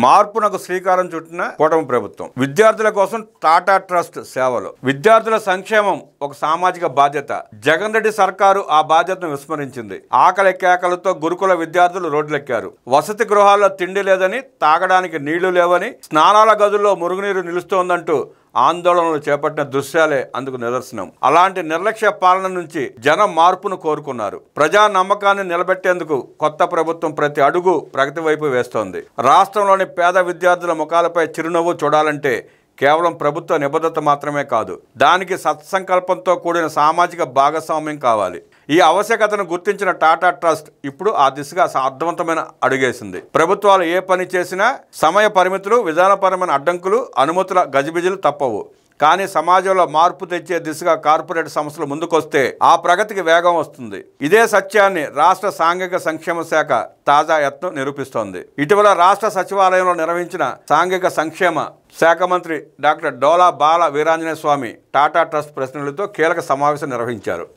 మార్పునకు శ్రీకారం చుట్టిన కూటమి ప్రభుత్వం. విద్యార్థుల కోసం టాటా ట్రస్ట్ సేవలు. విద్యార్థుల సంక్షేమం ఒక సామాజిక బాధ్యత. జగన్ రెడ్డి సర్కారు ఆ బాధ్యతను విస్మరించింది. ఆకలి కేకలతో గురుకుల విద్యార్థులు రోడ్లెక్కారు. వసతి గృహాల్లో తిండి లేదని, తాగడానికి నీళ్లు లేవని, స్నానాల గదుల్లో మురుగునీరు నిలుస్తోందంటూ ఆందోళనలు చేపట్టిన దృశ్యాలే అందుకు నిదర్శనం. అలాంటి నిర్లక్ష్య పాలన నుంచి జనం మార్పును కోరుకున్నారు. ప్రజా నమ్మకాన్ని నిలబెట్టేందుకు కొత్త ప్రభుత్వం ప్రతి అడుగు ప్రగతి వైపు వేస్తోంది. రాష్ట్రంలోని పేద విద్యార్థుల ముఖాలపై చిరునవ్వు చూడాలంటే కేవలం ప్రభుత్వ నిబద్ధత మాత్రమే కాదు, దానికి సత్సంకల్పంతో కూడిన సామాజిక భాగస్వామ్యం కావాలి. ఈ ఆవశ్యకతను గుర్తించిన టాటా ట్రస్ట్ ఇప్పుడు ఆ దిశగా అర్థవంతమైన అడుగేసింది. ప్రభుత్వాలు ఏ పని చేసినా సమయ పరిమితులు, విధానపరమైన అడ్డంకులు, అనుమతుల గజిబిజిలు తప్పవు. కానీ సమాజంలో మార్పు తెచ్చే దిశగా కార్పొరేట్ సంస్థలు ముందుకొస్తే ఆ ప్రగతికి వేగం వస్తుంది. ఇదే సత్యాన్ని రాష్ట్ర సాంఘిక సంక్షేమ శాఖ తాజా యత్నం నిరూపిస్తోంది. ఇటీవల రాష్ట్ర సచివాలయంలో నిర్వహించిన సాంఘిక సంక్షేమ శాఖ మంత్రి డాక్టర్ డోలా బాల వీరాంజనేయ స్వామి టాటా ట్రస్ట్ ప్రతినిధులతో కీలక సమావేశం నిర్వహించారు.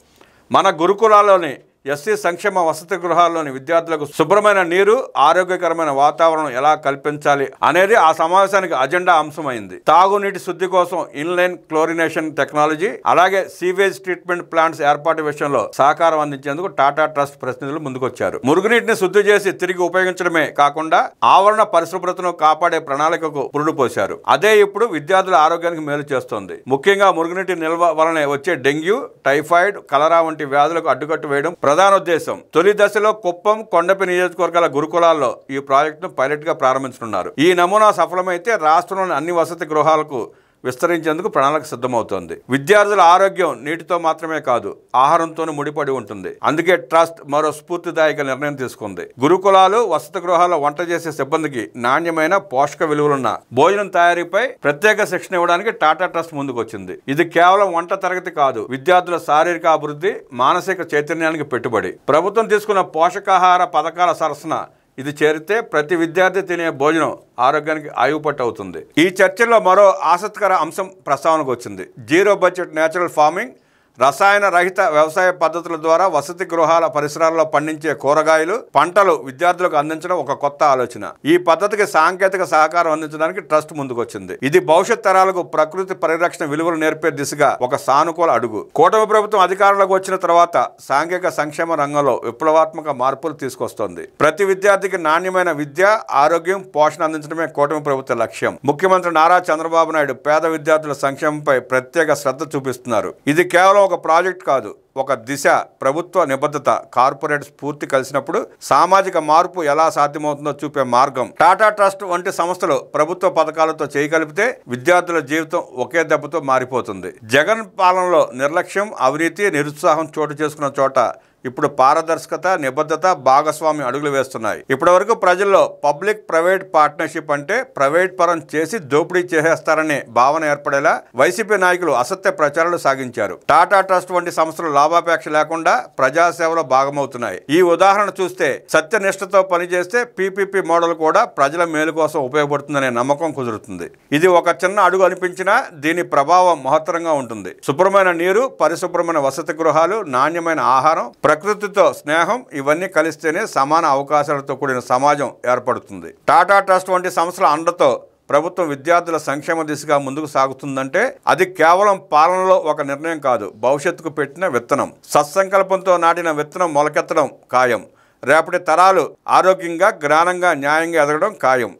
మన గురుకులాల్లోని ఎస్సీ సంక్షేమ వసతి గృహాల్లోని విద్యార్థులకు శుభ్రమైన నీరు, ఆరోగ్యకరమైన వాతావరణం ఎలా కల్పించాలి అనేది ఆ సమావేశానికి అజెండా అంశమైంది. తాగునీటి శుద్ధి కోసం ఇన్లైన్ క్లోరినేషన్ టెక్నాలజీ, అలాగే సీవేజ్ ట్రీట్మెంట్ ప్లాంట్స్ ఏర్పాటు విషయంలో సహకారం అందించేందుకు టాటా ట్రస్ట్ ప్రతినిధులు ముందుకొచ్చారు. మురుగునీటిని శుద్ధి చేసి తిరిగి ఉపయోగించడమే కాకుండా ఆవరణ పరిశుభ్రతను కాపాడే ప్రణాళికకు పురుడు పోశారు. అదే ఇప్పుడు విద్యార్థుల ఆరోగ్యానికి మేలు చేస్తోంది. ముఖ్యంగా మురుగునీటి నిల్వ వలన వచ్చే డెంగ్యూ, టైఫాయిడ్, కలరా వంటి వ్యాధులకు అడ్డుకట్టు వేయడం ప్రధాన ఉద్దేశం. తొలి దశలో కుప్పం, కొండపి నియోజకవర్గాల గురుకులాల్లో ఈ ప్రాజెక్టును పైలట్ గా ప్రారంభించనున్నారు. ఈ నమూనా సఫలమైతే రాష్ట్రంలోని అన్ని వసతి గృహాలకు విస్తరించేందుకు ప్రణాళిక సిద్ధమవుతోంది. విద్యార్థుల ఆరోగ్యం నీటితో మాత్రమే కాదు, ఆహారంతోనూ ముడిపడి ఉంటుంది. అందుకే ట్రస్ట్ మరో స్ఫూర్తిదాయక నిర్ణయం తీసుకుంది. గురుకులాలు, వసతి గృహాల్లో వంట చేసే సిబ్బందికి నాణ్యమైన పోషక విలువలున్న భోజనం తయారీపై ప్రత్యేక శిక్షణ ఇవ్వడానికి టాటా ట్రస్ట్ ముందుకొచ్చింది. ఇది కేవలం వంట తరగతి కాదు, విద్యార్థుల శారీరక అభివృద్ధి, మానసిక చైతన్యానికి పెట్టుబడి. ప్రభుత్వం తీసుకున్న పోషకాహార పథకాల సరసన ఇది చేరితే ప్రతి విద్యార్థి తినే భోజనం ఆరోగ్యానికి ఆయువుపట్టు అవుతుంది. ఈ చర్చల్లో మరో ఆసక్తికర అంశం ప్రస్తావనకు వచ్చింది. Zero budget natural farming. రసాయన రహిత వ్యవసాయ పద్ధతుల ద్వారా వసతి గృహాల పరిసరాల్లో పండించే కూరగాయలు, పంటలు విద్యార్థులకు అందించడం ఒక కొత్త ఆలోచన. ఈ పద్ధతికి సాంకేతిక సహకారం అందించడానికి ట్రస్ట్ ముందుకొచ్చింది. ఇది భవిష్యత్ తరాలకు ప్రకృతి పరిరక్షణ విలువలు నేర్పే దిశగా ఒక సానుకూల అడుగు. కూటమి ప్రభుత్వం అధికారంలోకి వచ్చిన తర్వాత సాంఘిక సంక్షేమ రంగంలో విప్లవాత్మక మార్పులు తీసుకొస్తోంది. ప్రతి విద్యార్థికి నాణ్యమైన విద్య, ఆరోగ్యం, పోషణ అందించడమే కూటమి ప్రభుత్వ లక్ష్యం. ముఖ్యమంత్రి నారా చంద్రబాబు నాయుడు పేద విద్యార్థుల సంక్షేమంపై ప్రత్యేక శ్రద్ధ చూపిస్తున్నారు. ఇది కేవలం ఒక ప్రాజెక్ట్ కాదు, ఒక దిశ. ప్రభుత్వ నిబద్ధత, కార్పొరేట్ స్ఫూర్తి కలిసినప్పుడు సామాజిక మార్పు ఎలా సాధ్యమవుతుందో చూపే మార్గం. టాటా ట్రస్ట్ వంటి సంస్థలు ప్రభుత్వ పథకాలతో చేయగలిపితే విద్యార్థుల జీవితం ఒకే దెబ్బతో మారిపోతుంది. జగన్ పాలనలో నిర్లక్ష్యం, అవినీతి, నిరుత్సాహం చోటు చేసుకున్న చోట ఇప్పుడు పారదర్శకత, నిబద్ధత, భాగస్వామ్యం అడుగులు వేస్తున్నాయి. ఇప్పటి వరకు ప్రజల్లో పబ్లిక్ ప్రైవేట్ పార్ట్నర్షిప్ అంటే ప్రైవేట్ పరం చేసి దోపిడీ చేసేస్తారనే భావన ఏర్పడేలా వైసీపీ నాయకులు అసత్య ప్రచారాలు సాగించారు. టాటా ట్రస్ట్ వంటి సంస్థలు లాభాపేక్ష లేకుండా ప్రజాసేవలో భాగమవుతున్నాయి. ఈ ఉదాహరణ చూస్తే సత్యనిష్టతో పనిచేస్తే పీపీపీ మోడల్ కూడా ప్రజల మేలు కోసం ఉపయోగపడుతుందనే నమ్మకం కుదురుతుంది. ఇది ఒక చిన్న అడుగు అనిపించినా దీని ప్రభావం మహత్తరంగా ఉంటుంది. శుభ్రమైన నీరు, పరిశుభ్రమైన వసతి గృహాలు, నాణ్యమైన ఆహారం, ప్రకృతితో స్నేహం, ఇవన్నీ కలిస్తేనే సమాన అవకాశాలతో కూడిన సమాజం ఏర్పడుతుంది. టాటా ట్రస్ట్ వంటి సంస్థల అండతో ప్రభుత్వం విద్యార్థుల సంక్షేమ దిశగా ముందుకు సాగుతుందంటే అది కేవలం పాలనలో ఒక నిర్ణయం కాదు, భవిష్యత్తుకు పెట్టిన విత్తనం. సత్సంకల్పంతో నాటిన విత్తనం మొలకెత్తడం ఖాయం. రేపటి తరాలు ఆరోగ్యంగా, జ్ఞానంగా, న్యాయంగా ఎదగడం ఖాయం.